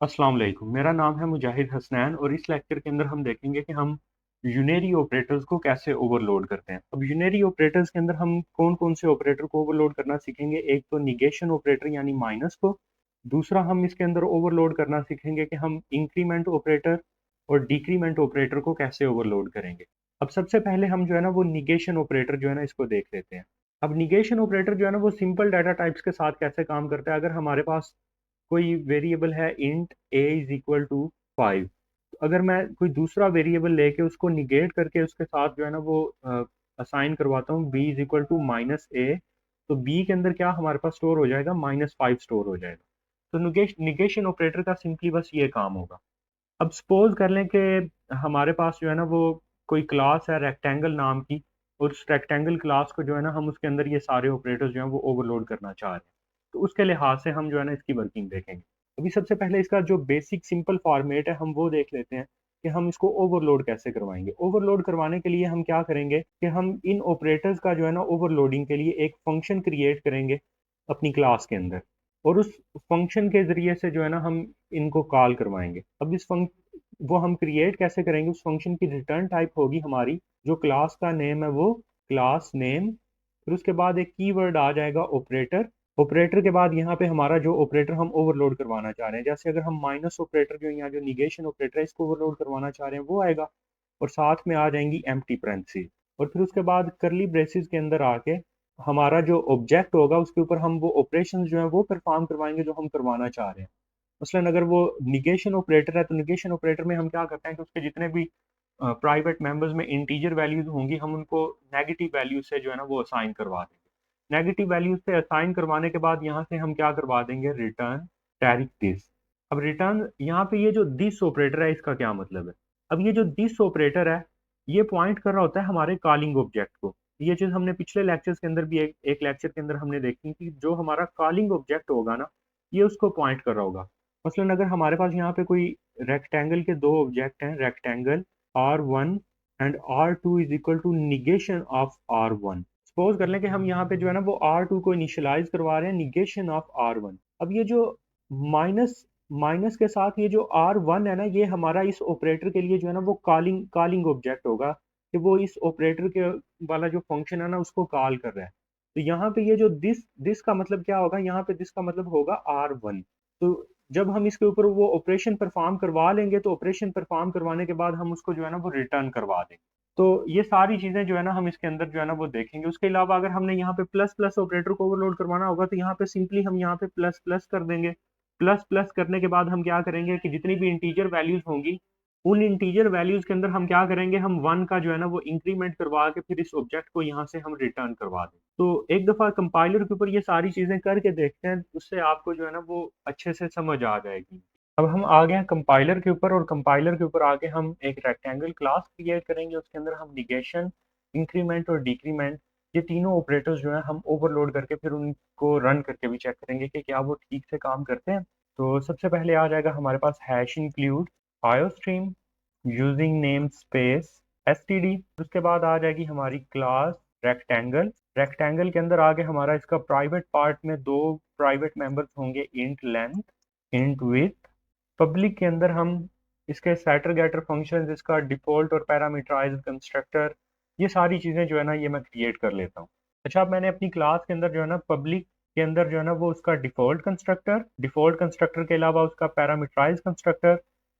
अस्सलाम वालेकुम। मेरा नाम है मुजाहिद हसनैन और इस लेक्चर के अंदर हम देखेंगे कि हम यूनरी ऑपरेटर्स को कैसे ओवरलोड करते हैं। अब यूनरी ऑपरेटर्स के अंदर हम कौन कौन से ऑपरेटर को ओवरलोड करना सीखेंगे। एक तो निगेशन ऑपरेटर यानी माइनस को। दूसरा हम इसके अंदर ओवरलोड करना सीखेंगे कि हम इंक्रीमेंट ऑपरेटर और डिक्रीमेंट ऑपरेटर को कैसे ओवरलोड करेंगे। अब सबसे पहले हम जो है ना वो निगेशन ऑपरेटर जो है ना इसको देख लेते हैं। अब निगेशन ऑपरेटर जो है ना वो सिंपल डाटा टाइप्स के साथ कैसे काम करता है। अगर हमारे पास कोई वेरिएबल है int a is equal to 5, अगर मैं कोई दूसरा वेरिएबल लेके उसको निगेट करके उसके साथ जो है ना वो असाइन करवाता हूँ b is equal to minus a, तो b के अंदर क्या हमारे पास स्टोर हो जाएगा, -5 स्टोर हो जाएगा। तो निगेशन ऑपरेटर का सिंपली बस ये काम होगा। अब सपोज कर लें कि हमारे पास जो है ना वो कोई क्लास है रेक्टेंगल नाम की, और उस रेक्टेंगल क्लास को जो है ना हम उसके अंदर ये सारे ऑपरेटर्स जो हैं वो ओवरलोड करना चाह रहे हैं। तो उसके लिहाज से हम जो है ना इसकी वर्किंग देखेंगे। अभी सबसे पहले इसका जो बेसिक सिंपल फॉर्मेट है हम वो देख लेते हैं कि हम इसको ओवरलोड कैसे करवाएंगे। ओवरलोड करवाने के लिए हम क्या करेंगे कि हम इन ऑपरेटर्स का जो है ना ओवरलोडिंग के लिए एक फंक्शन क्रिएट करेंगे अपनी क्लास के अंदर, और उस फंक्शन के ज़रिए से जो है ना हम इनको कॉल करवाएंगे। अब वो हम क्रिएट कैसे करेंगे, उस फंक्शन की रिटर्न टाइप होगी हमारी, जो क्लास का नेम है वो क्लास नेम, फिर उसके बाद एक कीवर्ड आ जाएगा ऑपरेटर। ऑपरेटर के बाद यहाँ पे हमारा जो ऑपरेटर हम ओवरलोड करवाना चाह रहे हैं, जैसे अगर हम माइनस ऑपरेटर जो यहाँ जो निगेशन ऑपरेटर है इसको ओवरलोड करवाना चाह रहे हैं वो आएगा, और साथ में आ जाएंगी एम्प्टी पैरेंथेसिस। और फिर उसके बाद करली ब्रेसिस के अंदर आके हमारा जो ऑब्जेक्ट होगा उसके ऊपर हम वो ऑपरेशन जो है वो परफॉर्म करवाएंगे जो हम करवाना चाह रहे हैं। मसलन अगर वो निगेशन ऑपरेटर है तो निगेशन ऑपरेटर में हम क्या करते हैं कि उसके जितने भी प्राइवेट मेंबर्स में इंटीजर वैल्यूज होंगी हम उनको नेगेटिव वैल्यूज से जो है ना वो असाइन करवा देंगे। नेगेटिव वैल्यूज से असाइन करवाने के बाद यहाँ से हम क्या करवा देंगे, रिटर्न टैरिक दिस। अब रिटर्न यहाँ पे ये जो दिस ऑपरेटर है इसका क्या मतलब है। अब ये जो दिस ऑपरेटर है ये पॉइंट कर रहा होता है हमारे कॉलिंग ऑब्जेक्ट को। ये चीज हमने पिछले लेक्चर्स के अंदर भी एक लेक्चर के अंदर हमने देखी कि जो हमारा कॉलिंग ऑब्जेक्ट होगा ना ये उसको पॉइंट कर रहा होगा। मसलन अगर हमारे पास यहाँ पे कोई रेक्टेंगल के दो ऑब्जेक्ट हैं, rectangle R1 and R2 is equal to negation of R1। Suppose कर लें कि हम यहाँ पे जो है ना वो R2 को इनिशियलाइज करवा रहे हैं निगेशन ऑफ R1। अब ये जो माइनस माइनस के साथ ये जो R1 है ना ये हमारा इस ऑपरेटर के लिए जो है ना वो कॉलिंग कॉलिंग ऑब्जेक्ट होगा, कि वो इस ऑपरेटर के वाला जो फंक्शन है ना उसको कॉल कर रहा है। तो यहाँ पे ये जो दिस दिस का मतलब क्या होगा, यहाँ पे दिस का मतलब होगा R1। तो जब हम इसके ऊपर वो ऑपरेशन परफॉर्म करवा लेंगे तो ऑपरेशन परफॉर्म करवाने के बाद हम उसको जो है ना वो रिटर्न करवा देंगे। तो ये सारी चीजें जो है ना हम इसके अंदर जो है ना वो देखेंगे। उसके अलावा अगर हमने यहाँ पे प्लस प्लस ऑपरेटर को ओवरलोड करवाना होगा तो यहाँ पे सिंपली हम यहाँ पे प्लस प्लस कर देंगे। प्लस प्लस करने के बाद हम क्या करेंगे कि जितनी भी इंटीजर वैल्यूज होंगी उन इंटीजर वैल्यूज के अंदर हम क्या करेंगे, हम वन का जो है ना वो इंक्रीमेंट करवा के फिर इस ऑब्जेक्ट को यहाँ से हम रिटर्न करवा दें। तो एक दफा कंपाइलर के ऊपर ये सारी चीजें करके देखते हैं, उससे आपको जो है ना वो अच्छे से समझ आ जाएगी। अब हम आ गए हैं कंपाइलर के ऊपर, और कंपाइलर के ऊपर आके हम एक रेक्टेंगल क्लास क्रिएट करेंगे। उसके अंदर हम निगेशन, इंक्रीमेंट और डिक्रीमेंट ये तीनों ऑपरेटर्स जो है हम ओवरलोड करके फिर उनको रन करके भी चेक करेंगे कि क्या वो ठीक से काम करते हैं। तो सबसे पहले आ जाएगा हमारे पास hash include iostream using namespace std. उसके बाद आ जाएगी हमारी क्लास रेक्टेंगल। रेक्टेंगल के अंदर आगे हमारा इसका प्राइवेट पार्ट में दो प्राइवेट मेंबर्स होंगे, int length, int width. Public के अंदर हम इसके सेटर गेटर फंक्शन, इसका डिफॉल्ट और पैरामीटराइज्ड कंस्ट्रक्टर, ये सारी चीज़ें जो है ना ये मैं क्रिएट कर लेता हूँ। अच्छा, अब मैंने अपनी क्लास के अंदर जो है ना पब्लिक के अंदर जो है ना वो उसका डिफॉल्ट कंस्ट्रक्टर के अलावा उसका पैरामीटराइज कंस्ट्रक्टर,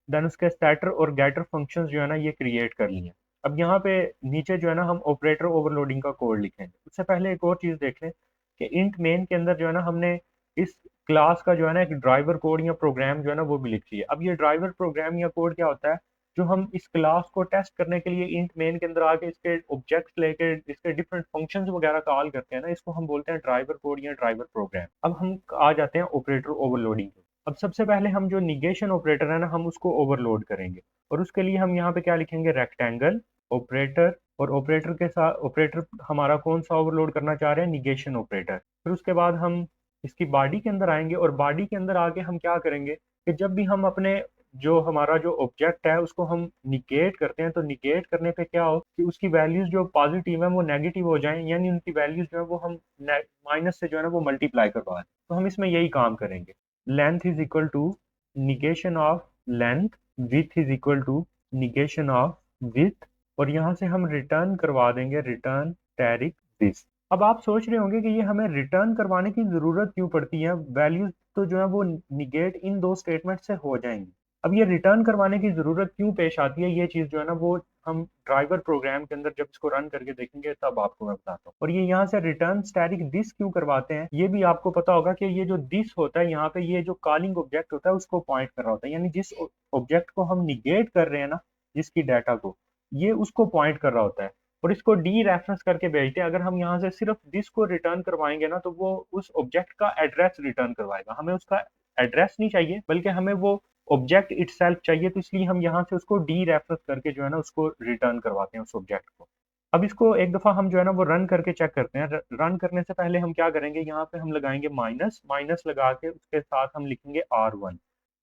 देन उसके सेटर और गेटर फंक्शंस जो है ना ये क्रिएट कर लिए। अब यहाँ पे नीचे जो है ना हम ऑपरेटर ओवरलोडिंग का कोड लिखेंगे। उससे पहले एक और चीज़ देख लें कि इंट मेन के अंदर जो है ना हमने इस क्लास का जो है ना एक ड्राइवर कोड या प्रोग्राम जो है ना वो भी लिख लिया। अब ये ड्राइवर प्रोग्राम या कोड क्या होता है, जो हम इस क्लास को टेस्ट करने के लिए इंट मेन के अंदर आके इसके ऑब्जेक्ट्स लेके इसके डिफरेंट फंक्शंस वगैरह कॉल करते हैं ना, इसको हम बोलते हैं ड्राइवर कोड या ड्राइवर प्रोग्राम। अब हम आ जाते हैं ऑपरेटर ओवरलोडिंग पे। अब सबसे पहले हम जो निगेशन ऑपरेटर है ना हम उसको ओवरलोड करेंगे, और उसके लिए हम यहाँ पे क्या लिखेंगे, रेक्टेंगल ऑपरेटर, और ऑपरेटर के साथ ऑपरेटर हमारा कौन सा ओवरलोड करना चाह रहे हैं, निगेशन ऑपरेटर। फिर उसके बाद हम इसकी बॉडी के अंदर आएंगे, और बॉडी के अंदर आके हम क्या करेंगे कि जब भी हम अपने जो हमारा जो ऑब्जेक्ट है उसको हम निगेट करते हैं तो निगेट करने पे क्या हो कि उसकी वैल्यूज जो पॉजिटिव है वो नेगेटिव हो जाएं, यानी उनकी वैल्यूज जो है वो हम माइनस से जो है ना वो मल्टीप्लाई करवा दें। तो हम इसमें यही काम करेंगे। Length is equal to negation of length width is equal to negation of width, और यहाँ से हम रिटर्न करवा देंगे रिटर्न स्टैटिक दिस। अब आप सोच रहे होंगे कि ये हमें रिटर्न करवाने की जरूरत क्यों पड़ती है, वैल्यूज तो जो है वो निगेट इन दो स्टेटमेंट से हो जाएंगी। अब ये रिटर्न करवाने की जरूरत क्यों पेश आती है, ये चीज जो है ना वो हम ड्राइवर प्रोग्राम के अंदर जब इसको रन करके देखेंगे तब आपको मैं बताता हूँ। और ये यहाँ से रिटर्न स्टैटिक दिस क्यों करवाते हैं, ये भी आपको पता होगा कि ये जो दिस होता है यहाँ पे, ये जो कॉलिंग ऑब्जेक्ट होता है उसको पॉइंट कर रहा होता है, यानी जिस ऑब्जेक्ट को हम निगेट कर रहे हैं ना, जिसकी डाटा को, ये उसको पॉइंट कर रहा होता है और इसको डी रेफरेंस करके भेजते हैं। अगर हम यहाँ से सिर्फ दिस को रिटर्न करवाएंगे ना, तो वो उस ऑब्जेक्ट का एड्रेस रिटर्न करवाएगा, हमें उसका एड्रेस नहीं चाहिए बल्कि हमें वो ऑब्जेक्ट इटसेल्फ चाहिए, तो इसलिए हम यहाँ से उसको डी रेफरेंस करके जो है ना उसको रिटर्न करवाते हैं उस ऑब्जेक्ट को। अब इसको एक दफा हम जो है ना वो रन करके चेक करते हैं। रन करने से पहले हम क्या करेंगे, यहाँ पे हम लगाएंगे माइनस, माइनस लगा के उसके साथ हम लिखेंगे R1।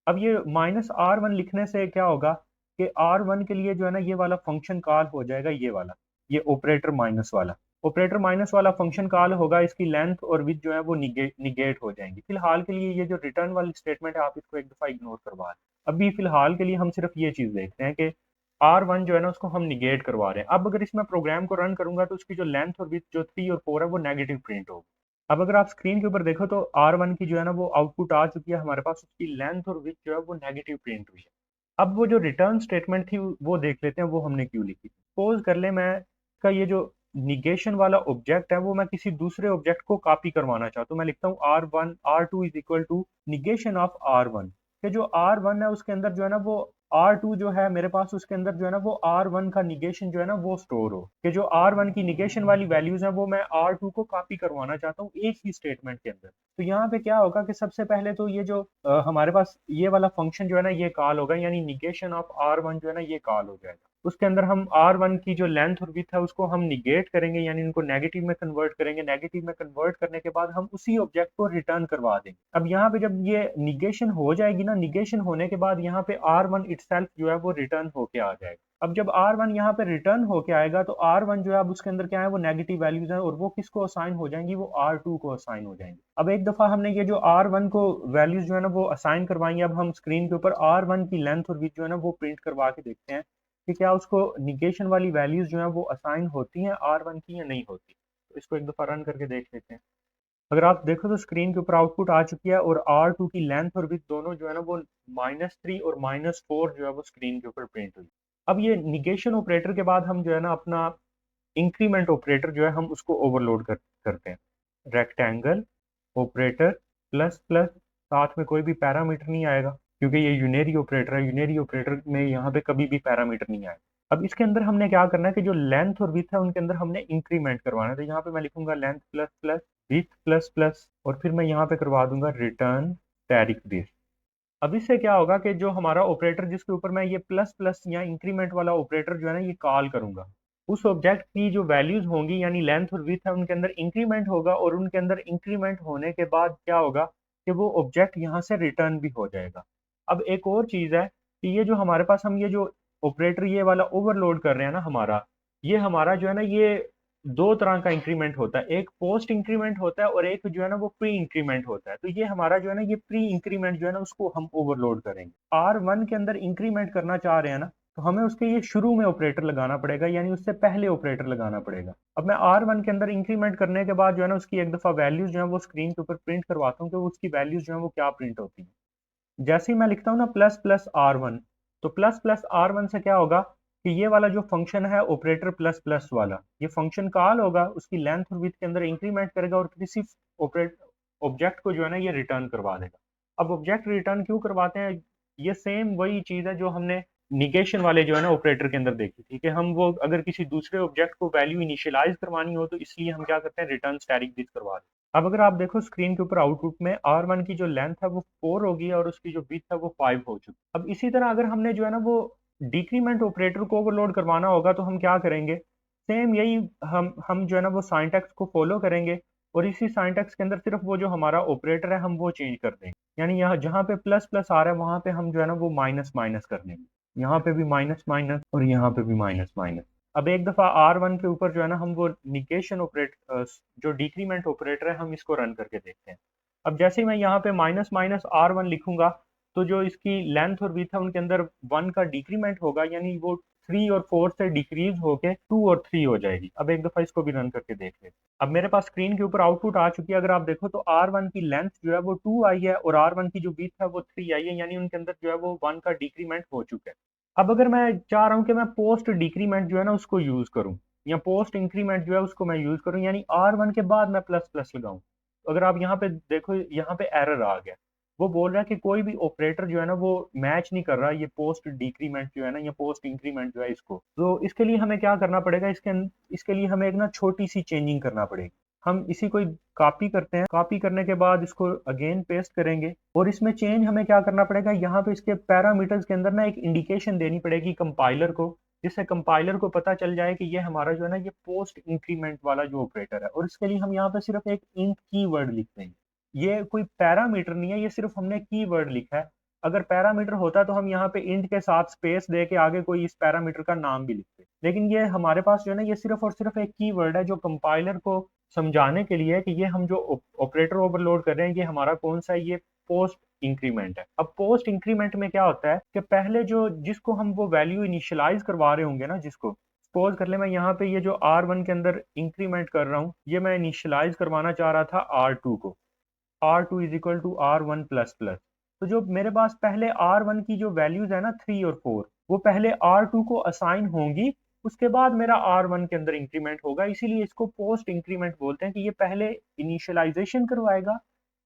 अब ये -R1 लिखने से क्या होगा कि R1 के लिए जो है ना ये वाला फंक्शन कॉल हो जाएगा, ये वाला, ये ऑपरेटर माइनस वाला, ऑपरेटर माइनस वाला फंक्शन कॉल होगा, इसकी लेंथ और विड्थ जो है वो निगेट हो जाएंगी। फिलहाल के लिए ये जो रिटर्न वाली स्टेटमेंट है आप इसको एक दफा इग्नोर करवा दें। अभी फिलहाल के लिए हम सिर्फ ये चीज देखते हैं कि R1 जो है ना उसको हम निगेट करवा रहे हैं। अब अगर इसमें प्रोग्राम को रन करूंगा तो उसकी जो लेंथ और विड्थ जो 3 और 4 है वो नेगेटिव प्रिंट होगी। अब अगर आप स्क्रीन के ऊपर देखो तो R1 की जो है ना वो आउटपुट आ चुकी है हमारे पास, उसकी लेंथ और विड्थ जो है वो नेगेटिव प्रिंट हुई है। अब वो जो रिटर्न स्टेटमेंट थी वो देख लेते हैं वो हमने क्यों लिखी। सपोज कर ले मैं का ये जो निगेशन वाला ऑब्जेक्ट है वो मैं किसी दूसरे ऑब्जेक्ट को कॉपी करवाना चाहता हूँ। मैं लिखता हूँ R2 is equal to negation of R1, कि जो R1 है उसके अंदर जो है ना वो R2 जो है मेरे पास, उसके अंदर जो है ना वो R1 का निगेशन जो है ना वो स्टोर हो, कि जो R1 की निगेशन वाली वैल्यूज है वो मैं R2 को कॉपी करवाना चाहता हूँ एक ही स्टेटमेंट के अंदर। तो यहाँ पे क्या होगा कि सबसे पहले तो ये जो हमारे पास ये वाला फंक्शन जो है ना ये कॉल होगा, यानी निगेशन ऑफ R1 जो है ना ये कॉल हो जाएगा। उसके अंदर हम R1 की जो लेंथ और विड्थ है उसको हम निगेट करेंगे, यानी उनको नेगेटिव में कन्वर्ट करेंगे। नेगेटिव में कन्वर्ट करने के बाद हम उसी ऑब्जेक्ट को रिटर्न करवा देंगे। अब यहाँ पे जब ये निगेशन हो जाएगी ना, निगेशन होने के बाद यहाँ पे R1 इटसेल्फ जो है वो रिटर्न होके आ जाएगा। अब जब R1 यहाँ पे रिटर्न होके आएगा तो R1 जो है अब उसके अंदर क्या है वो नेगेटिव वैल्यूज हैं और वो किसको असाइन हो जाएंगी, वो R2 को असाइन हो जाएंगी। अब एक दफा हमने ये जो R1 को वैल्यूज जो है ना वो असाइन करवाएंगे, अब हम स्क्रीन के ऊपर R1 की लेंथ और विड्थ जो है ना वो प्रिंट करवा के देखते हैं कि क्या उसको निगेशन वाली वैल्यूज जो है वो असाइन होती हैं R1 की या नहीं होती। तो इसको एक दफा रन करके देख लेते हैं। अगर आप देखो तो स्क्रीन के ऊपर आउटपुट आ चुकी है और R2 की लेंथ और विड्थ दोनों जो है ना वो -3 और -4 जो है वो स्क्रीन के ऊपर प्रिंट हुई। अब ये निगेशन ऑपरेटर के बाद हम जो है ना अपना इंक्रीमेंट ऑपरेटर जो है हम उसको ओवरलोड करते हैं। रेक्टेंगल ऑपरेटर प्लस प्लस, साथ में कोई भी पैरामीटर नहीं आएगा क्योंकि ये यूनेरी ऑपरेटर है। यूनेरी ऑपरेटर में यहाँ पे कभी भी पैरामीटर नहीं आएगा। अब इसके अंदर हमने क्या करना है कि जो लेंथ और विड्थ है उनके अंदर हमने इंक्रीमेंट करवाना है। तो यहाँ पे मैं लिखूंगा length plus plus width plus plus और फिर मैं यहाँ पे करवा दूंगा रिटर्न टैरिफ दिस। अब इससे क्या होगा कि जो हमारा ऑपरेटर जिसके ऊपर मैं ये प्लस प्लस या इंक्रीमेंट वाला ऑपरेटर जो है ना ये कॉल करूंगा, उस ऑब्जेक्ट की जो वैल्यूज होंगी यानी लेंथ और विड्थ है उनके अंदर इंक्रीमेंट होगा और उनके अंदर इंक्रीमेंट होने के बाद क्या होगा कि वो ऑब्जेक्ट यहाँ से रिटर्न भी हो जाएगा। अब एक और चीज है कि ये जो हमारे पास हम ये जो ऑपरेटर ये वाला ओवरलोड कर रहे हैं ना हमारा जो है ना ये दो तरह का इंक्रीमेंट होता है, एक पोस्ट इंक्रीमेंट होता है और एक जो है ना वो प्री इंक्रीमेंट होता है। तो ये हमारा जो है ना ये प्री इंक्रीमेंट जो है ना उसको हम ओवरलोड करेंगे। R1 के अंदर इंक्रीमेंट करना चाह रहे हैं ना, तो हमें उसके ये शुरू में ऑपरेटर लगाना पड़ेगा, यानी उससे पहले ऑपरेटर लगाना पड़ेगा। अब मैं R1 के अंदर इंक्रीमेंट करने के बाद जो है ना उसकी एक दफा वैल्यूज जो है वो स्क्रीन के ऊपर प्रिंट करवाता हूँ कि उसकी वैल्यूज जो है वो क्या प्रिंट होती है। जैसे ही मैं लिखता हूँ ना प्लस प्लस R1, तो प्लस प्लस R1 से क्या होगा कि ये वाला जो फंक्शन है ऑपरेटर प्लस प्लस वाला, ये फंक्शन कॉल होगा, उसकी लेंथ और विड्थ के अंदर इंक्रीमेंट करेगा और किसी ऑब्जेक्ट को जो है ना ये रिटर्न करवा देगा। अब ऑब्जेक्ट रिटर्न क्यों करवाते हैं, ये सेम वही चीज है जो हमने निगेशन वाले जो है ना ऑपरेटर के अंदर देखी थी कि हम वो अगर किसी दूसरे ऑब्जेक्ट को वैल्यू इनिशियलाइज करवानी हो तो इसलिए हम क्या करते हैं रिटर्न स्टैटिक दिस करवा दें। अब अगर आप देखो स्क्रीन के ऊपर आउटपुट में R1 की जो लेंथ है वो 4 होगी और उसकी जो विड्थ है वो 5 हो चुकी। अब इसी तरह अगर हमने जो है ना वो डिक्रीमेंट ऑपरेटर को ओवरलोड करवाना होगा तो हम क्या करेंगे, सेम यही हम जो है ना वो साइंटैक्स को फॉलो करेंगे और इसी साइंटैक्स के अंदर सिर्फ वो जो हमारा ऑपरेटर है हम वो चेंज कर देंगे। यानी यहाँ जहाँ पे प्लस प्लस आ रहा है वहां पे हम जो है ना वो माइनस माइनस कर देंगे, यहाँ पे भी माइनस माइनस और यहाँ पे भी माइनस माइनस। अब एक दफा R1 के ऊपर जो है ना हम वो निगेशन ऑपरेटर जो डिक्रीमेंट ऑपरेटर है हम इसको रन करके देखते हैं। अब जैसे ही मैं यहाँ पे माइनस माइनस R1 लिखूंगा तो जो इसकी लेंथ और विड्थ है उनके अंदर 1 का डिक्रीमेंट होगा, यानी वो 3 और 4 से डिक्रीज होके 2 और 3 हो जाएगी। अब एक दफा इसको भी रन करके देख लेते हैं। अब मेरे पास स्क्रीन के ऊपर आउटपुट आ चुकी है। अगर आप देखो तो R1 की लेंथ जो है वो 2 आई है और R1 की जो विड्थ है वो 3 आई है, यानी उनके अंदर जो है वो 1 का डिक्रीमेंट हो चुका है। अब अगर मैं चाह रहा हूँ कि मैं पोस्ट डिक्रीमेंट जो है ना उसको यूज करूँ, या पोस्ट इंक्रीमेंट जो है उसको मैं यूज करूँ, यानी R1 के बाद मैं प्लस प्लस लगाऊं, तो अगर आप यहाँ पे देखो, यहाँ पे एरर आ गया। वो बोल रहा है कि कोई भी ऑपरेटर जो है ना वो मैच नहीं कर रहा ये पोस्ट डिक्रीमेंट जो है ना, या पोस्ट इंक्रीमेंट जो है इसको। तो इसके लिए हमें क्या करना पड़ेगा, इसके लिए हमें एक ना छोटी सी चेंजिंग करना पड़ेगी। हम इसी को कॉपी करते हैं, कॉपी करने के बाद इसको अगेन पेस्ट करेंगे, और इसमें चेंज हमें क्या करना पड़ेगा, यहाँ पे इसके पैरामीटर्स के अंदर ना एक इंडिकेशन देनी पड़ेगी कंपाइलर को, जिससे कंपाइलर को पता चल जाए कि ये हमारा जो है ना ये पोस्ट इंक्रीमेंट वाला जो ऑपरेटर है। और इसके लिए हम यहाँ पे सिर्फ एक इंट की वर्ड लिखते हैं। ये कोई पैरामीटर नहीं है, ये सिर्फ हमने की वर्ड लिखा है। अगर पैरामीटर होता तो हम यहाँ पे इंट के साथ स्पेस दे के आगे कोई इस पैरामीटर का नाम भी लिखते, लेकिन ये हमारे पास जो है ना ये सिर्फ और सिर्फ एक की वर्ड है, जो कंपाइलर को समझाने के लिए कि ये हम जो ऑपरेटर ओवरलोड कर रहे हैं ये हमारा कौन सा है, ये पोस्ट इंक्रीमेंट है। अब पोस्ट इंक्रीमेंट में क्या होता है कि पहले जो जिसको हम वो वैल्यू इनिशियलाइज करवा रहे होंगे ना, जिसको सपोज कर ले मैं यहाँ पे ये जो R1 के अंदर इंक्रीमेंट कर रहा हूँ, ये मैं इनिशियलाइज करवाना चाह रहा था R2 को। R2 is equal to R1 plus plus. तो जो मेरे पास पहले R1 की जो वैल्यूज है ना 3 और 4, वो पहले R2 को असाइन होंगी, उसके बाद मेरा R1 के अंदर इंक्रीमेंट होगा। इसीलिए इसको पोस्ट इंक्रीमेंट बोलते हैं कि ये पहले इनिशियलाइजेशन करवाएगा,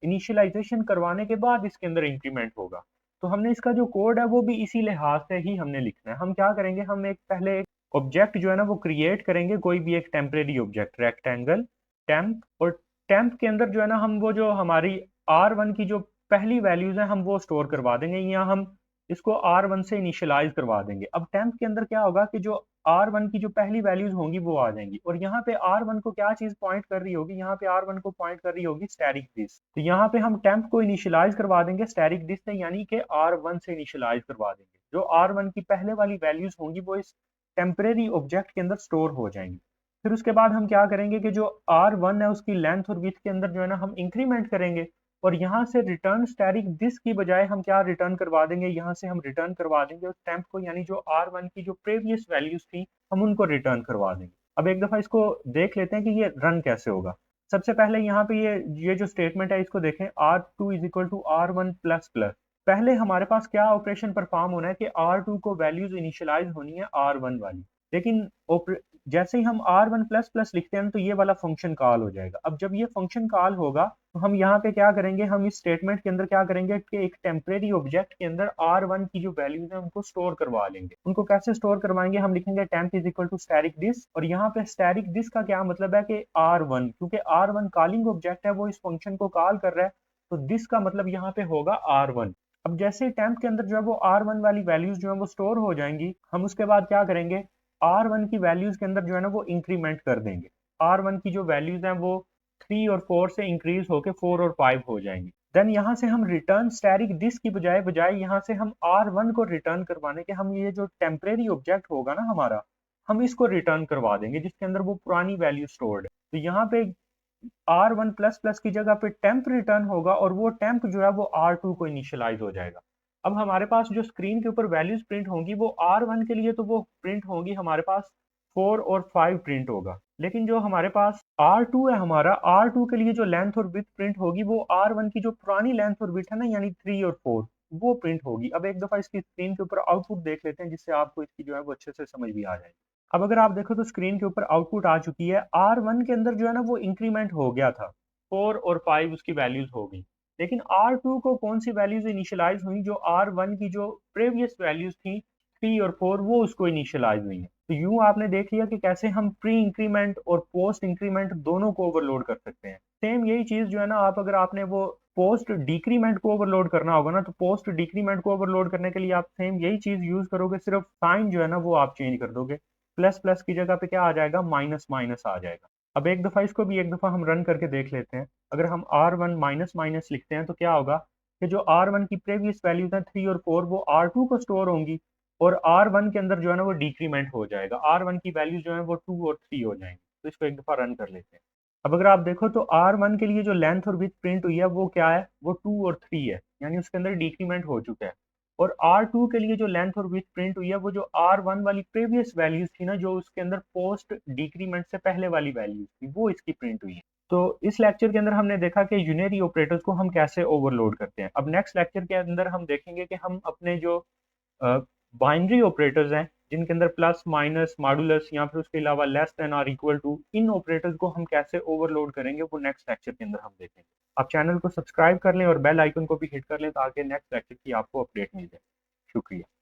इनिशियलाइजेशन करवाने के बाद इसके अंदर इंक्रीमेंट होगा। तो हमने इसका जो कोड है वो भी इसी लिहाज से ही हमने लिखना है। हम क्या करेंगे, हम एक पहले एक ऑब्जेक्ट जो है ना वो क्रिएट करेंगे, कोई भी एक टेम्परेरी ऑब्जेक्ट, रेक्टेंगल टेम्प, और टेम्प के अंदर जो है ना हम वो जो हमारी R1 की जो पहली वैल्यूज हैं हम वो स्टोर करवा देंगे, या हम इसको R1 से इनिशियलाइज करवा देंगे। अब टेम्प के अंदर क्या होगा कि जो R1 की जो पहली वैल्यूज होंगी वो आ जाएंगी, और यहाँ पे R1 को क्या चीज पॉइंट कर रही होगी, यहाँ पे R1 को पॉइंट कर रही होगी स्टैटिक डिस्क। तो यहाँ पे हम टेम्प को इनिशियलाइज करवा देंगे स्टैटिक डिस्क से, यानी कि R1 से इनिशियलाइज करवा देंगे। जो R1 की पहले वाली वैल्यूज होंगी वो इस टेम्परेरी ऑब्जेक्ट के अंदर स्टोर हो जाएंगी। फिर उसके बाद हम क्या करेंगे कि जो R1 है उसकी लेंथ और विड्थ के अंदर जो है ना हम इंक्रीमेंट करेंगे, और यहाँ से रिटर्न स्टैटिक डिस्क की बजाय हम क्या रिटर्न करवा देंगे, यहाँ से हम रिटर्न करवा देंगे उस टेम्प को, यानी जो R1 की जो प्रीवियस वैल्यूज थी हम उनको रिटर्न करवा देंगे। अब एक दफा इसको देख लेते हैं कि ये रन कैसे होगा। सबसे पहले यहाँ पे ये जो स्टेटमेंट है इसको देखें, R2 is equal to R1 plus plus. पहले हमारे पास क्या ऑपरेशन परफॉर्म होना है कि R2 को वैल्यूज इनिशियलाइज होनी है R1 वाली, लेकिन जैसे ही हम R1 प्लस प्लस लिखते हैं तो ये वाला फंक्शन कॉल हो जाएगा। अब जब ये फंक्शन कॉल होगा तो हम यहाँ पे क्या करेंगे, हम इस स्टेटमेंट के अंदर क्या करेंगे कि एक टेम्परेरी ऑब्जेक्ट के अंदर R1 की जो वैल्यूज है उनको स्टोर करवा लेंगे। उनको कैसे स्टोर करवाएंगे, हम लिखेंगे temp is equal to static disk, और यहाँ पे स्टैटिक डिस्क का क्या मतलब है कि R1, क्योंकि R1 कॉलिंग ऑब्जेक्ट है वो इस फंक्शन को कॉल कर रहा है, तो डिस्क का मतलब यहाँ पे होगा R1। अब जैसे ही टेम्प के अंदर जो है वो R1 वाली वैल्यूज जो है वो स्टोर हो जाएंगी, हम उसके बाद क्या करेंगे, R1 की वैल्यूज के अंदर जो है ना वो इंक्रीमेंट कर देंगे। R1 की जो वैल्यूज हैं वो 3 और 4 से इंक्रीज होके 4 और 5 हो जाएंगी। देन यहाँ से हम रिटर्न स्टैटिक डिस्क की बजाय बजाय यहाँ से हम R1 को रिटर्न करवाने के, हम ये जो टेम्परेरी ऑब्जेक्ट होगा ना हमारा, हम इसको रिटर्न करवा देंगे जिसके अंदर वो पुरानी वैल्यू स्टोर्ड है। तो यहाँ पे R1 प्लस प्लस की जगह पे टेम्प रिटर्न होगा, और वो टेम्प जो है वो R2 को इनिशियलाइज हो जाएगा। अब हमारे पास जो स्क्रीन के ऊपर वैल्यूज प्रिंट होंगी वो R1 के लिए तो वो प्रिंट होगी हमारे पास 4 और 5 प्रिंट होगा, लेकिन जो हमारे पास R2 है, हमारा R2 के लिए जो लेंथ और विड्थ प्रिंट होगी वो R1 की जो पुरानी लेंथ और विड्थ है ना, यानी 3 और 4, वो प्रिंट होगी। अब एक दफा इसकी स्क्रीन के ऊपर आउटपुट देख लेते हैं जिससे आपको इसकी जो है वो अच्छे से समझ भी आ जाए। अब अगर आप देखो तो स्क्रीन के ऊपर आउटपुट आ चुकी है। R1 के अंदर जो है ना वो इंक्रीमेंट हो गया था, 4 और 5 उसकी वैल्यूज हो गई, लेकिन R2 को कौन सी वैल्यूज इनिशियलाइज हुई, जो R1 की जो प्रीवियस वैल्यूज थी 3 और 4 वो उसको इनिशियलाइज हुई है। तो यूं आपने देख लिया कि कैसे हम प्री इंक्रीमेंट और पोस्ट इंक्रीमेंट दोनों को ओवरलोड कर सकते हैं। सेम यही चीज जो है ना, आप अगर आपने वो पोस्ट डिक्रीमेंट को ओवरलोड करना होगा ना, तो पोस्ट डिक्रीमेंट को ओवरलोड करने के लिए आप सेम यही चीज यूज करोगे, सिर्फ साइन जो है ना वो आप चेंज कर दोगे। प्लस प्लस की जगह पे क्या आ जाएगा, माइनस माइनस आ जाएगा। अब एक दफा इसको भी एक दफा हम रन करके देख लेते हैं। अगर हम R1 माइनस माइनस लिखते हैं तो क्या होगा कि जो R1 की प्रीवियस वैल्यूज हैं 3 और 4 वो R2 को स्टोर होंगी, और R1 के अंदर जो है ना वो डिक्रीमेंट हो जाएगा, R1 की वैल्यू जो है वो 2 और 3 हो जाएंगी। तो इसको एक दफा रन कर लेते हैं। अब अगर आप देखो तो R1 के लिए जो लेंथ और विड्थ प्रिंट हुई है वो क्या है, वो 2 और 3 है। यानी उसके अंदर डिक्रीमेंट हो चुका है। और R2 के लिए जो लेंथ और विड्थ प्रिंट हुई है वो जो R1 वाली प्रीवियस वैल्यूज थी ना, जो उसके अंदर पोस्ट डिक्रीमेंट से पहले वाली वैल्यूज थी, वो इसकी प्रिंट हुई है। तो इस लेक्चर के अंदर हमने देखा कि यूनरी ऑपरेटर्स को हम कैसे ओवरलोड करते हैं। अब नेक्स्ट लेक्चर के अंदर हम देखेंगे कि हम अपने जो बाइनरी ऑपरेटर्स हैं, जिनके अंदर प्लस माइनस मॉडुलस या फिर उसके अलावा लेस देन और इक्वल टू, इन ऑपरेटर्स को हम कैसे ओवरलोड करेंगे वो नेक्स्ट लेक्चर के अंदर हम देखेंगे। आप चैनल को सब्सक्राइब कर लें और बेल आइकन को भी हिट कर लें ताकि नेक्स्ट लेक्चर की आपको अपडेट मिल जाए। शुक्रिया।